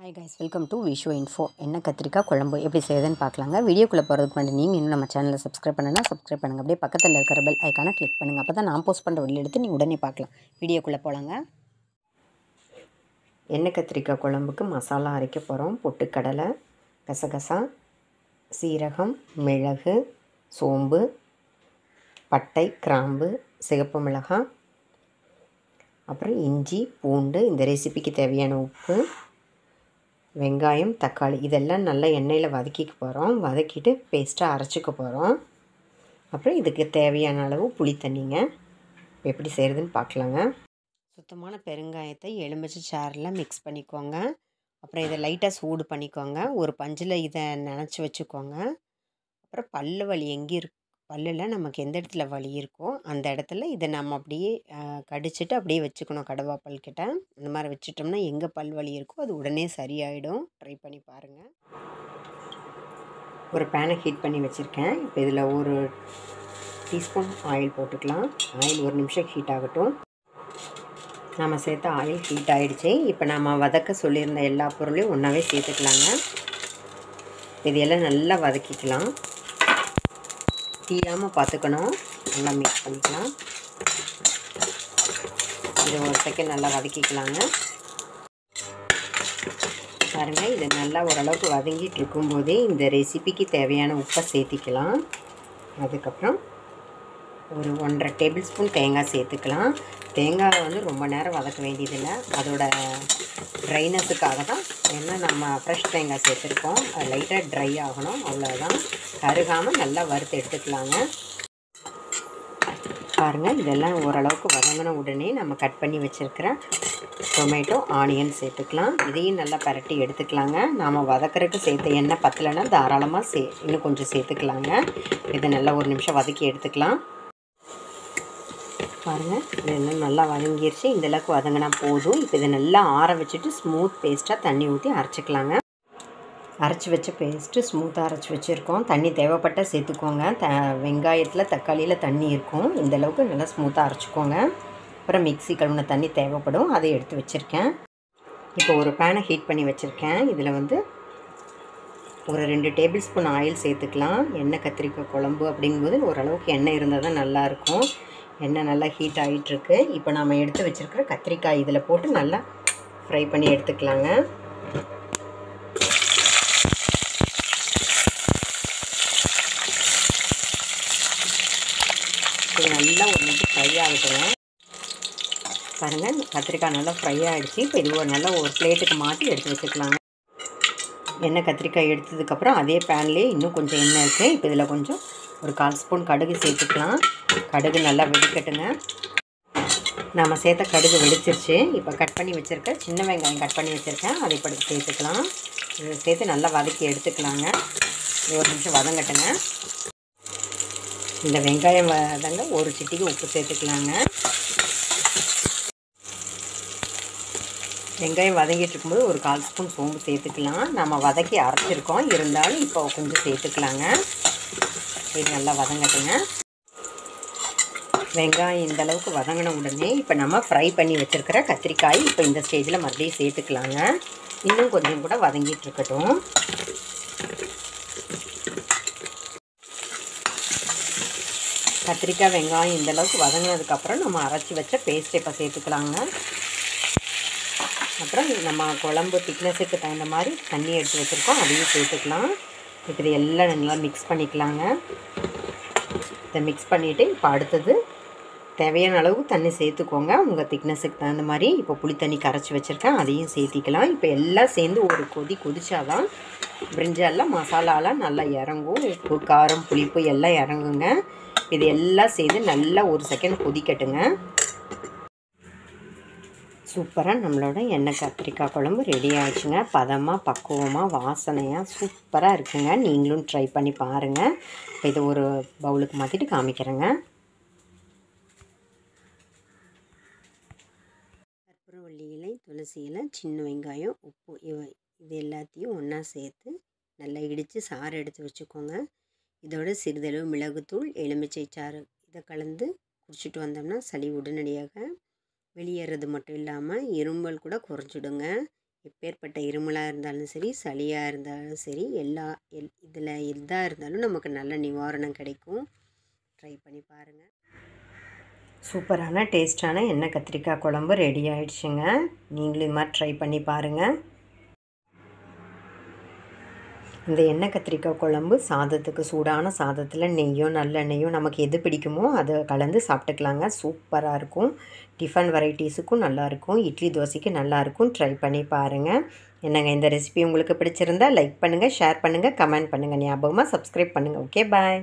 Hi guys, welcome to விஷோ info. எண்ணெய் கத்திரிக்காய் குழம்பு எப்படி செய்யுதுன்னு பார்க்கலாங்க. வீடியோக்குள்ளே போகிறதுக்கு முன்னாடி நீங்கள் இன்னும் நம்ம சேனலை சப்ஸ்கிரைப் பண்ணுங்கள். அப்படியே பக்கத்தில் இருக்கிற பெல் ஐக்கானை கிளிக் பண்ணுங்கள். அப்போ தான் நான் போஸ்ட் பண்ணுற வீடியோ எடுத்து நீங்கள் உடனே பார்க்கலாம். வீடியோக்குள்ளே போகலாங்க. எண்ணெய் கத்திரிக்காய் குழம்புக்கு மசாலா அரைக்க போகிறோம். பொட்டுக்கடலை, கசகசா, சீரகம், மிளகு, சோம்பு, பட்டை, கிராம்பு, சிகப்பு மிளகாய், அப்புறம் இஞ்சி, பூண்டு, இந்த ரெசிபிக்கு தேவையான உப்பு, வெங்காயம், தக்காளி இதெல்லாம் நல்லா எண்ணெயில் வதக்கிக்க போகிறோம். வதக்கிட்டு பேஸ்ட்டாக அரைச்சிக்க போகிறோம். அப்புறம் இதுக்கு தேவையான அளவு புளி தண்ணிங்க. எப்படி செய்கிறதுன்னு பார்க்கலாங்க. சுத்தமான பெருங்காயத்தை எலுமிச்சை சாறில் மிக்ஸ் பண்ணிக்கோங்க. அப்புறம் இதை லைட்டாக சூடு பண்ணிக்கோங்க. ஒரு பஞ்சில் இதை நனைச்சி வச்சுக்கோங்க. அப்புறம் பல்லு வலி எங்கே பல்லில் நமக்கு எந்த இடத்துல வலி இருக்கோ அந்த இடத்துல இதை நம்ம அப்படியே கடிச்சிட்டு அப்படியே வச்சுக்கணும். கடவாப்பல் கிட்ட இந்த மாதிரி வச்சுட்டோம்னா எங்கே பல் வலி இருக்கோ அது உடனே சரியாயிடும். ட்ரை பண்ணி பாருங்கள். ஒரு பேனை ஹீட் பண்ணி வச்சுருக்கேன். இப்போ இதில் ஒரு டீஸ்பூன் ஆயில் போட்டுக்கலாம். ஆயில் ஒரு நிமிஷம் ஹீட் ஆகட்டும். நம்ம சேர்த்த ஆயில் ஹீட் ஆகிடுச்சு. இப்போ நம்ம வதக்க சொல்லியிருந்த எல்லா பொருளையும் ஒன்றாவே சேர்த்துக்கலாங்க. இதையெல்லாம் நல்லா வதக்கிக்கலாம். தீயாமல் பார்த்துக்கணும். நல்லா மிக்ஸ் பண்ணிக்கலாம். இது ஒரு செகண்ட் நல்லா வதக்கிக்கலாங்க. பாருங்கள், இது நல்லா ஓரளவுக்கு வதங்கிட்டு இருக்கும்போதே இந்த ரெசிபிக்கு தேவையான உப்பை சேர்த்திக்கலாம். அதுக்கப்புறம் ஒரு 1.5 டேபிள் ஸ்பூன் தேங்காய் சேர்த்துக்கலாம். தேங்காய் ரொம்ப நேரம் வதக்க வேண்டியதில்லை. அதோட ட்ரைனஸுக்காக தான். ஏன்னா நம்ம ஃப்ரெஷ் தேங்காய் சேர்த்துருக்கோம். அது லைட்டாக ட்ரை ஆகணும், அவ்வளோதான். கருகாமல் நல்லா வறுத்து எடுத்துக்கலாங்க. பாருங்கள், இதெல்லாம் ஓரளவுக்கு வதங்கின உடனே நம்ம கட் பண்ணி வச்சுருக்கிற டொமேட்டோ, ஆனியன் சேர்த்துக்கலாம். இதையும் நல்லா பரட்டி எடுத்துக்கலாங்க. நாம் வதக்கிறதுக்கு சேர்த்த எண்ணெய் பத்தலைன்னா தாராளமாக இன்னும் கொஞ்சம் சேர்த்துக்கலாங்க. இதை நல்லா ஒரு நிமிஷம் வதக்கி எடுத்துக்கலாம். பாருங்கள், இதெல்லாம் நல்லா வதங்கிடுச்சு. இந்தளவுக்கு வதங்கினா போதும். இப்போ இதை நல்லா ஆற வச்சுட்டு ஸ்மூத் பேஸ்ட்டாக தண்ணி ஊற்றி அரைச்சிக்கலாங்க. அரைச்சி வச்ச பேஸ்ட்டு ஸ்மூத்தாக அரைச்சி வச்சுருக்கோம். தண்ணி தேவைப்பட்ட சேர்த்துக்கோங்க. வெங்காயத்தில், தக்காளியில் தண்ணி இருக்கும். இந்தளவுக்கு நல்லா ஸ்மூத்தாக அரைச்சிக்கோங்க. அப்புறம் மிக்ஸி கழுவுன தண்ணி தேவைப்படும், அதை எடுத்து வச்சுருக்கேன். இப்போ ஒரு பேனை ஹீட் பண்ணி வச்சுருக்கேன். இதில் ஒரு 2 டேபிள் ஸ்பூன் ஆயில் சேர்த்துக்கலாம். எண்ணெய் கத்திரிக்காய் குழம்பு அப்படிங்கும்போது ஓரளவுக்கு எண்ணெய் இருந்தால் தான் நல்லாயிருக்கும். எண்ணெய் நல்லா ஹீட் ஆகிட்டுருக்கு. இப்போ நாம் எடுத்து வச்சுருக்கிற கத்திரிக்காய் இதில் போட்டு நல்லா ஃப்ரை பண்ணி எடுத்துக்கலாங்க. இது நல்லா ஒரு நிமிஷம் ஃப்ரை ஆகிட்டுங்க. பாருங்கள், கத்திரிக்காய் நல்லா ஃப்ரை ஆகிடுச்சு. இப்போ இது நல்லா ஒரு பிளேட்டுக்கு மாற்றி எடுத்து வச்சுக்கலாங்க. எண்ணெய் கத்திரிக்காய் எடுத்ததுக்கப்புறம் அதே பேன்லேயே இன்னும் கொஞ்சம் எண்ணெய் இருக்குது. இப்போ இதில் கொஞ்சம் ஒரு 1/4 ஸ்பூன் கடுகு சேர்த்துக்கலாம். கடுகு நல்லா வெடிக்கட்டுங்க. நம்ம சேர்த்த கடுகு வெடிச்சிருச்சு. இப்போ கட் பண்ணி வச்சுருக்க சின்ன வெங்காயம் கட் பண்ணி வச்சுருக்கேன், அதை இப்போ சேர்த்துக்கலாம். இதை சேர்த்து நல்லா வதக்கி எடுத்துக்கலாங்க. இது ஒரு நிமிஷம் வதங்கட்டுங்க. இந்த வெங்காயம் வதங்க ஒரு சிட்டிக்கு உப்பு சேர்த்துக்கலாங்க. வெங்காயம் வதங்கிட்டு இருக்கும்போது ஒரு 1/4 ஸ்பூன் சோம்பு சேர்த்துக்கலாம். நம்ம வதக்கி அரைச்சிருக்கோம், இருந்தாலும் இப்போ கொஞ்சம் சேர்த்துக்கலாங்க. இது நல்லா வதங்கட்டுங்க. வெங்காயம் இந்த அளவுக்கு வதங்கின உடனே இப்போ நம்ம ஃப்ரை பண்ணி வச்சுருக்கிற கத்திரிக்காய் இப்போ இந்த ஸ்டேஜில் மறுபடியும் சேர்த்துக்கலாங்க. இன்னும் கொஞ்சம் கூட வதங்கிட்டு இருக்கட்டும். கத்திரிக்காய், வெங்காயம் இந்த அளவுக்கு வதங்கினதுக்கப்புறம் நம்ம அரைச்சி வச்ச பேஸ்ட்டை இப்போ சேர்த்துக்கலாங்க. அப்புறம் நம்ம குழம்பு திக்னஸுக்கு தகுந்த மாதிரி தண்ணி எடுத்து வச்சுருக்கோம், அதையும் சேர்த்துக்கலாம். இப்போ இது எல்லாம் நல்லா மிக்ஸ் பண்ணிக்கலாங்க. இதை மிக்ஸ் பண்ணிவிட்டு இப்போ அடுத்தது தேவையான அளவு தண்ணி சேர்த்துக்கோங்க, உங்கள் திக்னஸுக்கு தகுந்த மாதிரி. இப்போ புளி தண்ணி கரைச்சி வச்சுருக்கேன், அதையும் சேர்த்திக்கலாம். இப்போ எல்லாம் சேர்ந்து ஒரு கொதிச்சாதான் பிரிஞ்சாலில் மசாலாலாம் நல்லா இறங்கும். உப்பு, காரம், புளிப்பு எல்லாம் இறங்குங்க. இது எல்லாம் சேர்ந்து நல்லா ஒரு செகண்ட் கொதிக்கட்டுங்க. சூப்பராக நம்மளோட எண்ணெய் கத்திரிக்காய் குழம்பு ரெடி ஆகிடுச்சுங்க. பதமாக, பக்குவமாக, வாசனையாக சூப்பராக இருக்குங்க. நீங்களும் ட்ரை பண்ணி பாருங்கள். இப்போ இதை ஒரு பவுலுக்கு மாற்றிட்டு காமிக்கிறேங்க. கற்பூரவள்ளி இலை, துளசி இலை, சின்ன வெங்காயம், உப்பு இது எல்லாத்தையும் ஒன்றா சேர்த்து நல்லா இடித்து சாறு எடுத்து வச்சுக்கோங்க. இதோட சிறிதளவு மிளகுத்தூள், எலுமிச்சை சாறு இதை கலந்து குடிச்சிட்டு வந்தோம்னா சளி உடனடியாக வெளியேறது மட்டும் இல்லாமல் இருமல் கூட குறைஞ்சிடுங்க. எப்பேற்பட்ட இருமலாக இருந்தாலும் சரி, சளியாக இருந்தாலும் சரி, இதில் எதாக இருந்தாலும் நமக்கு நல்ல நிவாரணம் கிடைக்கும். ட்ரை பண்ணி பாருங்கள். சூப்பரான டேஸ்டான எண்ணெய் கத்திரிக்காய் குழம்பு ரெடி ஆகிடுச்சுங்க. நீங்களும் இது மாதிரி ட்ரை பண்ணி பாருங்கள். இந்த எண்ணெய் கத்திரிக்காய் குழம்பு சாதத்துக்கு, சூடான சாதத்தில் நெய்யோ நல்லெண்ணெய்யோ நமக்கு எது பிடிக்குமோ அதை கலந்து சாப்பிட்டுக்கலாங்க. சூப்பராக இருக்கும். டிஃபன் வெரைட்டிஸுக்கும் நல்லாயிருக்கும், இட்லி தோசைக்கு நல்லாயிருக்கும். ட்ரை பண்ணி பாருங்கள். என்னங்க, இந்த ரெசிபி உங்களுக்கு பிடிச்சிருந்தா லைக் பண்ணுங்கள், ஷேர் பண்ணுங்கள், கமெண்ட் பண்ணுங்கள். ஞாபகமாக சப்ஸ்கிரைப் பண்ணுங்கள். ஓகே, பாய்.